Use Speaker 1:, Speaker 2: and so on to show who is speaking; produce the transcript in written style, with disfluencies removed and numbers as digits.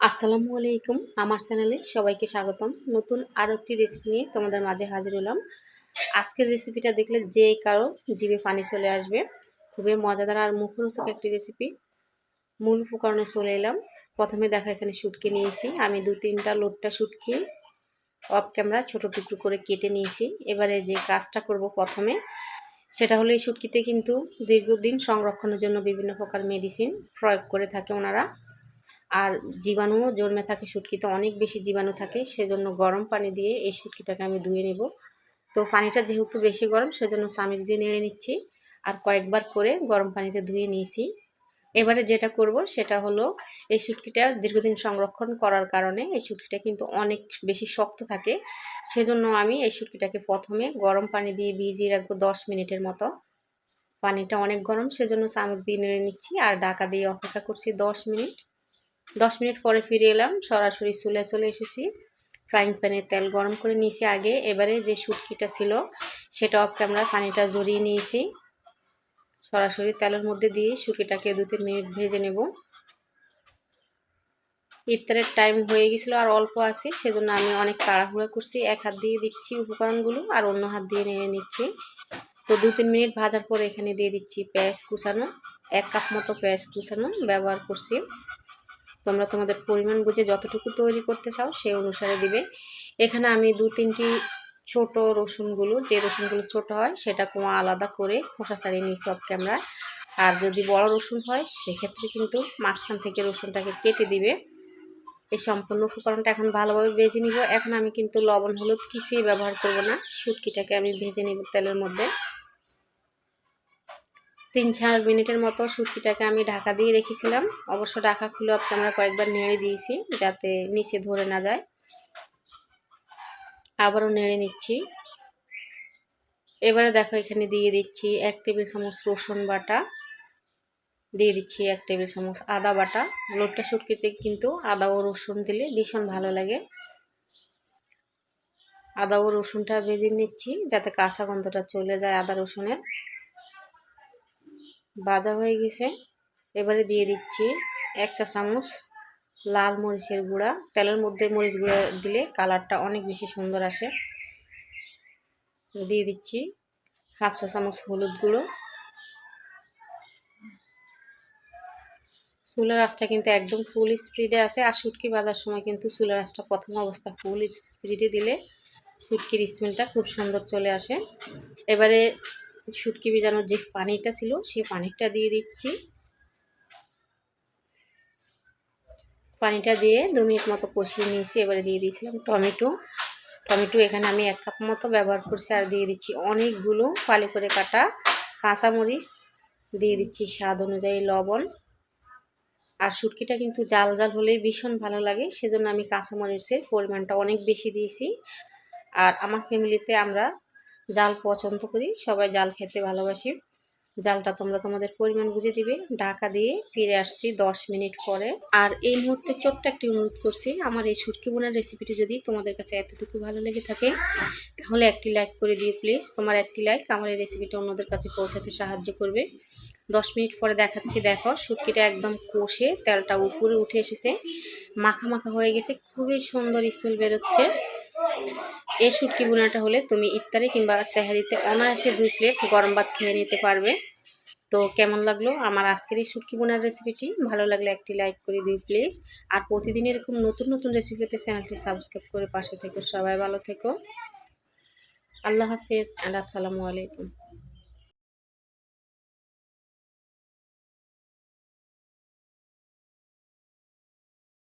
Speaker 1: আসসালামু আলাইকুম। আমার চ্যানেলে সবাইকে স্বাগতম। নতুন আরও একটি রেসিপি নিয়ে তোমাদের মাঝে হাজির হলাম। আজকের রেসিপিটা দেখলে যে কারো জিভে পানি চলে আসবে। খুবই মজাদার আর মুখরোচক একটি রেসিপি। মূল উপকরণে চলে এলাম। প্রথমে দেখো এখানে শুটকি নিয়েছি। আমি 2-3টা লোটটা শুটকি অফ ক্যামেরা ছোট টুকরো করে কেটে নিয়েছি। এবারে যে কাজটা করব প্রথমে সেটা হলো এই শুটকিতে কিন্তু দীর্ঘদিন সংরক্ষণের জন্য বিভিন্ন প্রকার মেডিসিন প্রয়োগ করে থাকে ওনারা। আর জীবাণুও জন্মে থাকে শুটকিতে, অনেক বেশি জীবাণু থাকে। সেজন্য গরম পানি দিয়ে এই শুটকিটাকে আমি ধুয়ে নেব। তো পানিটা যেহেতু বেশি গরম সেজন্য চামচ দিয়ে নেড়ে নিচ্ছি আর কয়েকবার করে গরম পানিতে ধুয়ে নিয়েছি। এবারে যেটা করব সেটা হলো এই শুটকিটা দীর্ঘদিন সংরক্ষণ করার কারণে এই শুটকিটা কিন্তু অনেক বেশি শক্ত থাকে। সেজন্য আমি এই শুটকিটাকে প্রথমে গরম পানি দিয়ে ভিজিয়ে রাখবো 10 মিনিটের মতো। পানিটা অনেক গরম সেজন্য চামচ দিয়ে নেড়ে নিচ্ছি আর ঢাকা দিয়ে অপেক্ষা করছি 10 মিনিট। 10 মিনিট পরে ফিরে এলাম, সরাসরি চুলায় চলে এসেছি। ফ্রাইং প্যানে তেল গরম করে নিয়েছি আগে। এবারে যে শুটকিটা ছিল সেটা অফ ক্যামেরা পানিটা ঝরিয়ে নিয়েছি। সরাসরি তেলের মধ্যে দিয়ে শুটকিটাকে 2-3 মিনিট ভেজে নেব। ইফতারের টাইম হয়ে গেছিলো আর অল্প আছে, সেজন্য আমি অনেক তাড়াহুড়া করছি। এক হাত দিয়ে দিচ্ছি উপকরণগুলো আর অন্য হাত দিয়ে নেড়ে নিচ্ছি। তো 2-3 মিনিট ভাজার পরে এখানে দিয়ে দিচ্ছি পেঁয়াজ কুচানো। 1 কাপ মতো পেঁয়াজ কুচানো ব্যবহার করছি। তোমরা তোমাদের পরিমাণ বুঝে যতটুকু তৈরি করতে চাও সেই অনুসারে দিবে। এখানে আমি 2-3টি ছোট রসুনগুলো, যে রসুনগুলো ছোট হয় সেটা কোয়া আলাদা করে খোসা ছাড়িয়ে নিয়েছি অফ ক্যামেরা। আর যদি বড় রসুন হয় সেক্ষেত্রে কিন্তু মাঝখান থেকে রসুনটাকে কেটে দিবে। এই সম্পূর্ণ উপকরণটা এখন ভালোভাবে ভেজে নিব। এখন আমি কিন্তু লবণ হলুদ কিছুই ব্যবহার করব না, শুটকিটাকে আমি ভেজে নিব তেলের মধ্যে। 3-4 মিনিটের মতো শুটকিটাকে আমি ঢাকা দিয়ে রেখেছিলাম। অবশ্য ঢাকা খুলে আমরা কয়েকবার নেড়ে দিয়েছি যাতে নিচে ধরে না যায়। আবারও নেড়ে নিচ্ছি। এবারে দেখো এখানে দিয়ে দিচ্ছি 1 টেবিল চামচ রসুন বাটা, দিয়ে দিচ্ছি 1 টেবিল চামচ আদা বাটা। লোটটা শুটকিতে কিন্তু আদা ও রসুন দিলে ভীষণ ভালো লাগে। আদা ও রসুনটা ভেজে নিচ্ছি যাতে কাঁচা গন্ধটা চলে যায় আদা রসুনের। ভাজা হয়ে গেছে। এবারে দিয়ে দিচ্ছি 1 চা চামচ লাল মরিচের গুঁড়া। তেলের মধ্যে মরিচ গুঁড়া দিলে কালারটা অনেক বেশি সুন্দর আসে। দিয়ে দিচ্ছি 1/2 চা চামচ হলুদ গুঁড়ো। চুলার আঁচটা কিন্তু একদম ফুল স্পিডে আছে। আর শুটকি ভাজার সময় কিন্তু চুলার আঁচটা প্রথম অবস্থা ফুল স্পিডে দিলে শুটকির স্মেলটা খুব সুন্দর চলে আসে। এবারে শুটকি ভেজানোর যে পানিটা ছিল সেই পানিটা দিয়ে দিচ্ছি। পানিটা দিয়ে 2 মিনিট মতো কষিয়ে নিয়েছি। এবারে দিয়ে দিয়েছিলাম টমেটো। এখানে আমি 1 কাপ মতো ব্যবহার করছি। আর দিয়ে দিচ্ছি অনেকগুলো ফালি করে কাটা কাঁচামরিচ। দিয়ে দিচ্ছি স্বাদ অনুযায়ী লবণ। আর শুটকিটা কিন্তু জাল জাল হলেই ভীষণ ভালো লাগে, সেজন্য আমি কাঁচামরিচের পরিমাণটা অনেক বেশি দিয়েছি। আর আমার ফ্যামিলিতে আমরা জাল পছন্দ করি, সবাই জাল খেতে ভালোবাসি। জালটা তোমরা তোমাদের পরিমাণ বুঝে দিবে। ঢাকা দিয়ে ফিরে আসছি 10 মিনিট পরে। আর এই মুহূর্তে ছোট্ট একটি অনুরোধ করছি, আমার এই শুটকি বোনার রেসিপিটি যদি তোমাদের কাছে এতটুকু ভালো লেগে থাকে তাহলে একটি লাইক করে দিও প্লিজ। তোমার একটি লাইক আমার এই রেসিপিটা অন্যদের কাছে পৌঁছাতে সাহায্য করবে। 10 মিনিট পরে দেখাচ্ছি। দেখো শুটকিটা একদম কষে তেলটা উপরে উঠে এসেছে, মাখা মাখা হয়ে গেছে, খুবই সুন্দর স্মেল বেরোচ্ছে। এই শুটকি বোনাটা হলে তুমি ইফতারে কিংবা সেহরিতে অনায়াসে 2 প্লেট গরম ভাত খেয়ে নিতে পারবে। তো কেমন লাগলো আমার আজকের এই শুটকি বোনার রেসিপিটি? ভালো লাগলে একটি লাইক করে দিও প্লিজ। আর প্রতিদিন এরকম নতুন নতুন রেসিপি পেতে চ্যানেলটি সাবস্ক্রাইব করে পাশে থেকো। সবাই ভালো থেকো। আল্লাহ হাফেজ অ্যান্ড আসসালামু আলাইকুম।